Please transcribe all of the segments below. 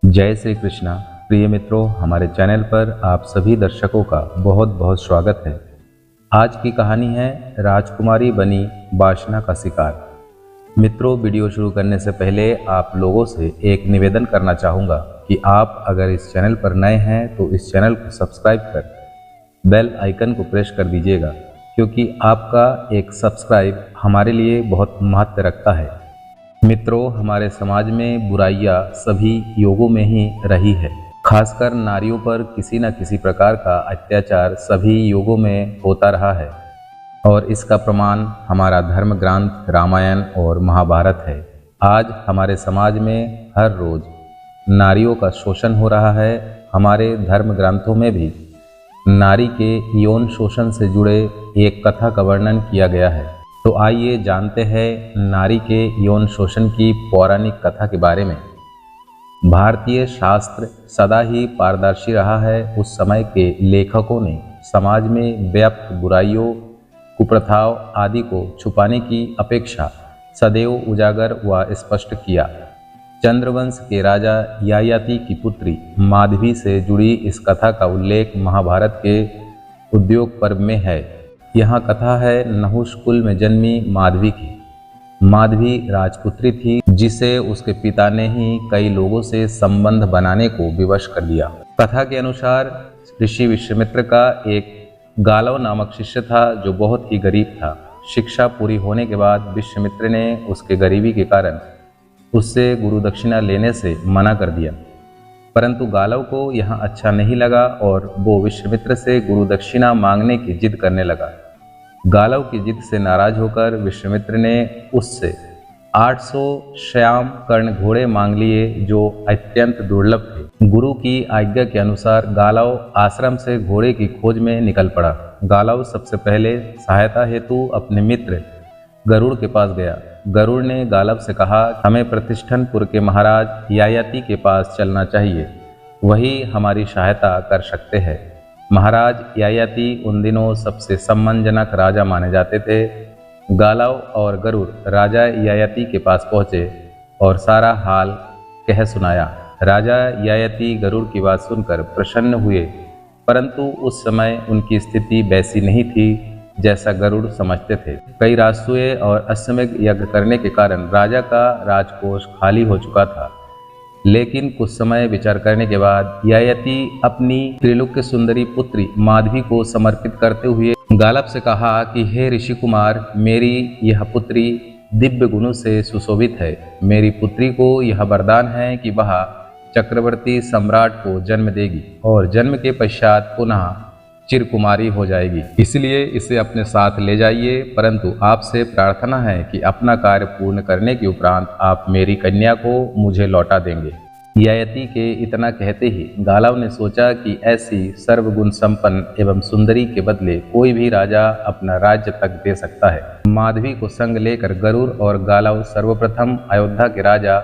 जय श्री कृष्णा। प्रिय मित्रों, हमारे चैनल पर आप सभी दर्शकों का बहुत बहुत स्वागत है। आज की कहानी है राजकुमारी बनी वासना का शिकार। मित्रों, वीडियो शुरू करने से पहले आप लोगों से एक निवेदन करना चाहूँगा कि आप अगर इस चैनल पर नए हैं तो इस चैनल को सब्सक्राइब कर बेल आइकन को प्रेस कर दीजिएगा, क्योंकि आपका एक सब्सक्राइब हमारे लिए बहुत महत्व रखता है। मित्रों, हमारे समाज में बुराइयां सभी योगों में ही रही है। खासकर नारियों पर किसी न किसी प्रकार का अत्याचार सभी योगों में होता रहा है, और इसका प्रमाण हमारा धर्म ग्रंथ रामायण और महाभारत है। आज हमारे समाज में हर रोज नारियों का शोषण हो रहा है। हमारे धर्म ग्रंथों में भी नारी के यौन शोषण से जुड़े एक कथा का वर्णन किया गया है। तो आइए जानते हैं नारी के यौन शोषण की पौराणिक कथा के बारे में। भारतीय शास्त्र सदा ही पारदर्शी रहा है। उस समय के लेखकों ने समाज में व्याप्त बुराइयों, कुप्रथाओं आदि को छुपाने की अपेक्षा सदैव उजागर व स्पष्ट किया। चंद्रवंश के राजा ययाति की पुत्री माधवी से जुड़ी इस कथा का उल्लेख महाभारत के उद्योग पर्व में है। यह कथा है नहुष कुल में जन्मी माधवी की। माधवी राजपुत्री थी, जिसे उसके पिता ने ही कई लोगों से संबंध बनाने को विवश कर दिया। कथा के अनुसार ऋषि विश्वामित्र का एक गालव नामक शिष्य था, जो बहुत ही गरीब था। शिक्षा पूरी होने के बाद विश्वामित्र ने उसके गरीबी के कारण उससे गुरु दक्षिणा लेने से मना कर दिया, परंतु गालव को यह अच्छा नहीं लगा और वो विश्वामित्र से गुरु दक्षिणा मांगने की जिद करने लगा। गालव की जिद से नाराज होकर विश्वामित्र ने उससे 800 श्याम कर्ण घोड़े मांग लिए, जो अत्यंत दुर्लभ थे। गुरु की आज्ञा के अनुसार गालव आश्रम से घोड़े की खोज में निकल पड़ा। गालव सबसे पहले सहायता हेतु अपने मित्र गरुड़ के पास गया। गरुड़ ने गालव से कहा, हमें प्रतिष्ठनपुर के महाराज ययाति के पास चलना चाहिए, वही हमारी सहायता कर सकते हैं। महाराज ययाति उन दिनों सबसे सम्मानजनक राजा माने जाते थे। गालव और गरुड़ राजा ययाति के पास पहुँचे और सारा हाल कह सुनाया। राजा ययाति गरुड़ की बात सुनकर प्रसन्न हुए, परंतु उस समय उनकी स्थिति वैसी नहीं थी जैसा गरुड़ समझते थे। कई राजसूय और अश्वमेध यज्ञ करने के कारण राजा का राजकोष खाली हो चुका था। लेकिन कुछ समय विचार करने के बाद ययाति अपनी त्रिलोक्य सुंदरी पुत्री माधवी को समर्पित करते हुए गालव से कहा कि हे ऋषि कुमार, मेरी यह पुत्री दिव्य गुणों से सुशोभित है। मेरी पुत्री को यह वरदान है कि वह चक्रवर्ती सम्राट को जन्म देगी और जन्म के पश्चात पुनः चिरकुमारी हो जाएगी, इसलिए इसे अपने साथ ले जाइए। परंतु आपसे प्रार्थना है कि अपना कार्य पूर्ण करने के उपरांत आप मेरी कन्या को मुझे लौटा देंगे। ययाति के इतना कहते ही गालव ने सोचा कि ऐसी सर्वगुण संपन्न एवं सुंदरी के बदले कोई भी राजा अपना राज्य तक दे सकता है। माधवी को संग लेकर गरुड़ और गालव सर्वप्रथम अयोध्या के राजा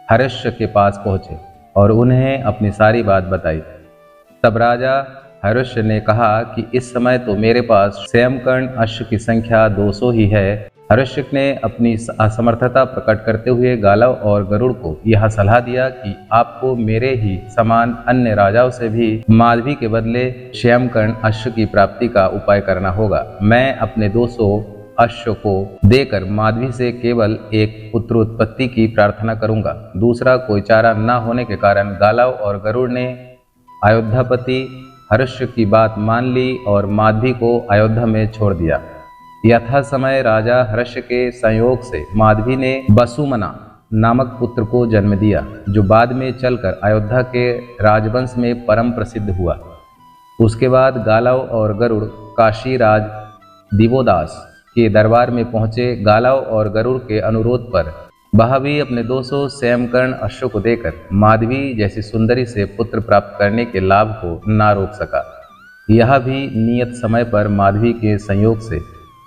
हर्ष के पास पहुंचे और उन्हें अपनी सारी बात बताई। तब राजा हर्ष ने कहा कि इस समय तो मेरे पास श्यामकर्ण अश्व की संख्या 200 ही है। हर्ष ने अपनी असमर्थता प्रकट करते हुए गालव और गरुड़ को यह सलाह दिया कि आपको मेरे ही समान अन्य राजाओं से भी माधवी के बदले श्यामकर्ण अश्व की प्राप्ति का उपाय करना होगा। मैं अपने 200 अश्व को देकर माधवी से केवल एक पुत्र उत्पत्ति की प्रार्थना करूंगा। दूसरा कोई चारा न होने के कारण गालव और गरुड़ ने अयोध्यापति हर्ष की बात मान ली और माधवी को अयोध्या में छोड़ दिया। यथा समय राजा हर्ष के संयोग से माधवी ने वसुमना नामक पुत्र को जन्म दिया, जो बाद में चलकर अयोध्या के राजवंश में परम प्रसिद्ध हुआ। उसके बाद गालव और गरुड़ काशी राज दिवोदास के दरबार में पहुंचे। गालव और गरुड़ के अनुरोध पर वह भी अपने 200 श्यामकर्ण अश्व को देकर माधवी जैसी सुंदरी से पुत्र प्राप्त करने के लाभ को ना रोक सका। यह भी नियत समय पर माधवी के संयोग से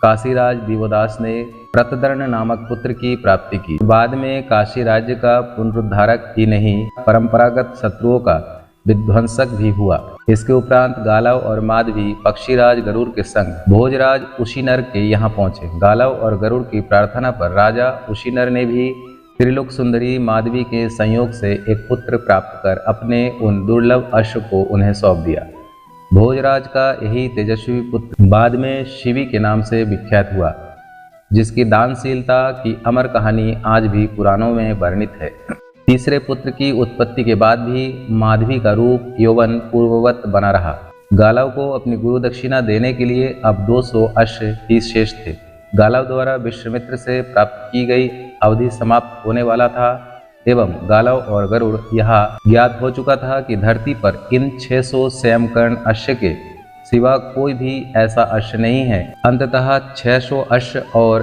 काशीराज दिवोदास ने प्रतदर्ण नामक पुत्र की प्राप्ति की। बाद में काशी राज्य का पुनरुद्धारक ही नहीं, परंपरागत शत्रुओं का विध्वंसक भी हुआ। इसके उपरांत गालव और माधवी पक्षीराज गरुड़ के संग भोजराज उशीनर के यहाँ पहुंचे। गालव और गरुड़ की प्रार्थना पर राजा उशीनर ने भी त्रिलोक सुंदरी माधवी के संयोग से एक पुत्र प्राप्त कर अपने उन दुर्लभ अश्व को उन्हें सौंप दिया। भोजराज का यही तेजस्वी पुत्र बाद में शिवी के नाम से विख्यात हुआ, जिसकी दानशीलता की अमर कहानी आज भी पुराणों में वर्णित है। तीसरे पुत्र की उत्पत्ति के बाद भी माधवी का रूप यौवन पूर्ववत बना रहा। गालव को अपनी गुरु दक्षिणा देने के लिए अब 200 अश्व ही शेष थे। गालव द्वारा विश्वामित्र से प्राप्त की गई अवधि समाप्त होने वाला था एवं गालव और गरुड़ यह ज्ञात हो चुका था कि धरती पर इन 600 स्वयंकर्ण अश्व के सिवा कोई भी ऐसा अश्व नहीं है। अंततः 600 अश्व और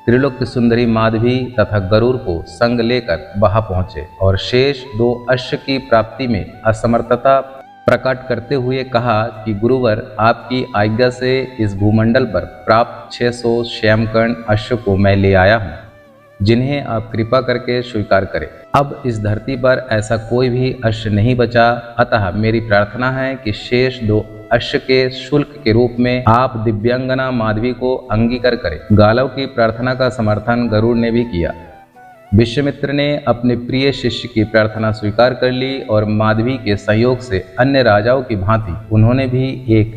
त्रिलोक सुंदरी माधवी तथा गरुड़ को संग लेकर वहां पहुंचे और शेष 2 अश्व की प्राप्ति में असमर्थता प्रकट करते हुए कहा कि गुरुवर, आपकी आज्ञा से इस भूमंडल पर प्राप्त 600 स्वयंकर्ण अश्व को मैं ले आया हूँ, जिन्हें आप कृपा करके स्वीकार करें। अब इस धरती पर ऐसा कोई भी अश्व नहीं बचा, अतः मेरी प्रार्थना है कि शेष 2 अश्व के शुल्क के रूप में आप दिव्यांगना माधवी को अंगीकार करें। गालव की प्रार्थना का समर्थन गरुड़ ने भी किया। विश्वामित्र ने अपने प्रिय शिष्य की प्रार्थना स्वीकार कर ली और माधवी के सहयोग से अन्य राजाओं की भांति उन्होंने भी एक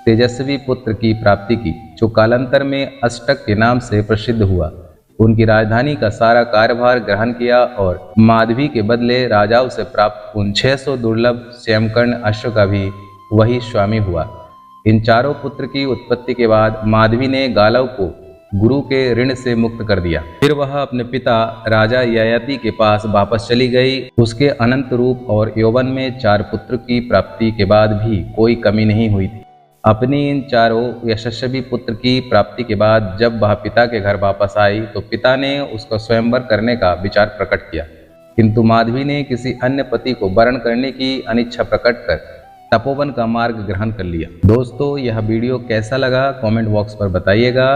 तेजस्वी पुत्र की प्राप्ति की, जो कालांतर में अष्टक के नाम से प्रसिद्ध हुआ। उनकी राजधानी का सारा कार्यभार ग्रहण किया और माधवी के बदले राजाओं से प्राप्त उन 600 दुर्लभ स्वयंकर्ण अश्व का भी वही स्वामी हुआ। इन चारों पुत्र की उत्पत्ति के बाद माधवी ने गालव को गुरु के ऋण से मुक्त कर दिया। फिर वह अपने पिता राजा ययाति के पास वापस चली गई। उसके अनंत रूप और यौवन में 4 पुत्र की प्राप्ति के बाद भी कोई कमी नहीं हुई थी। अपनी इन चारों यशस्वी पुत्र की प्राप्ति के बाद जब वह पिता के घर वापस आई तो पिता ने उसका स्वयंवर करने का विचार प्रकट किया, किंतु माधवी ने किसी अन्य पति को वरण करने की अनिच्छा प्रकट कर तपोवन का मार्ग ग्रहण कर लिया। दोस्तों, यह वीडियो कैसा लगा कमेंट बॉक्स पर बताइएगा।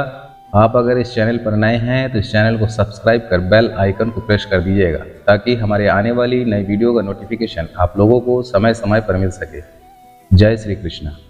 आप अगर इस चैनल पर नए हैं तो इस चैनल को सब्सक्राइब कर बेल आइकन को प्रेस कर दीजिएगा, ताकि हमारे आने वाली नई वीडियो का नोटिफिकेशन आप लोगों को समय समय पर मिल सके। जय श्री कृष्ण।